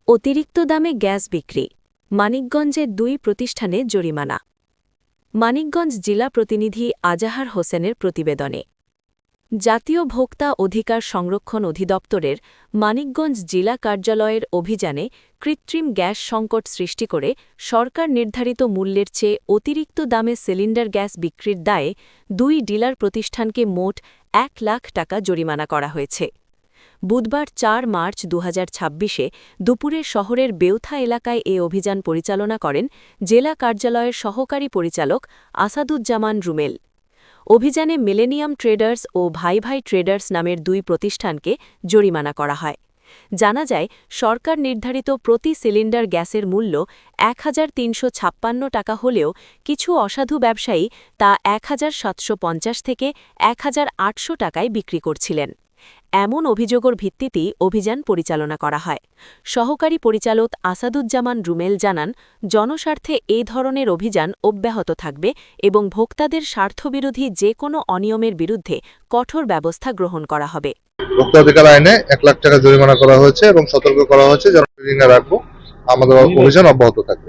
অতিরিক্ত দামে গ্যাস বিক্রি, মানিকগঞ্জে ২ প্রতিষ্ঠানে জরিমানা। মানিকগঞ্জ জেলা প্রতিনিধি আজাহার হোসেনের প্রতিবেদনে। জাতীয় ভোক্তা অধিকার সংরক্ষণ অধিদপ্তরের মানিকগঞ্জ জেলা কার্যালয়ের অভিযানে কৃত্রিম গ্যাস সংকট সৃষ্টি করে সরকার নির্ধারিত মূল্যের চেয়ে অতিরিক্ত দামে সিলিন্ডার গ্যাস বিক্রির দায়ে ২ ডিলার প্রতিষ্ঠানকে মোট ১ লাখ টাকা জরিমানা করা হয়েছে। বুধবার ৪ মার্চ ২০২৬-এ দুপুরে শহরের বেউথা এলাকায় এ অভিযান পরিচালনা করেন জেলা কার্যালয়ের সহকারী পরিচালক আসাদুজ্জামান রুমেল। অভিযানে মিলেনিয়াম ট্রেডার্স ও ভাই ভাই ট্রেডার্স নামের ২ প্রতিষ্ঠানকে জরিমানা করা হয়। জানা যায়, সরকার নির্ধারিত প্রতি সিলিন্ডার গ্যাসের মূল্য ১,৩৫৬ টাকা হলেও কিছু অসাধু ব্যবসায়ী তা ১,৭৫০ থেকে ১,৮০০ টাকায় বিক্রি করছিলেন। এমন অভিযোগের ভিত্তিতেই অভিযান পরিচালনা করা হয়। সহকারী পরিচালক আসাদুজ্জামান রুমেল জানান, জনস্বার্থে এ ধরনের অভিযান অব্যাহত থাকবে এবং ভোক্তাদের স্বার্থবিরোধী যে কোনো অনিয়মের বিরুদ্ধে কঠোর ব্যবস্থা গ্রহণ করা হবে। ভোক্তা অধিকার আইনে ১ লাখ টাকা জরিমানা করা হয়েছে এবং সতর্ক করা হয়েছে যেন রাখবো। আমাদের অভিযান অব্যাহত থাকবে।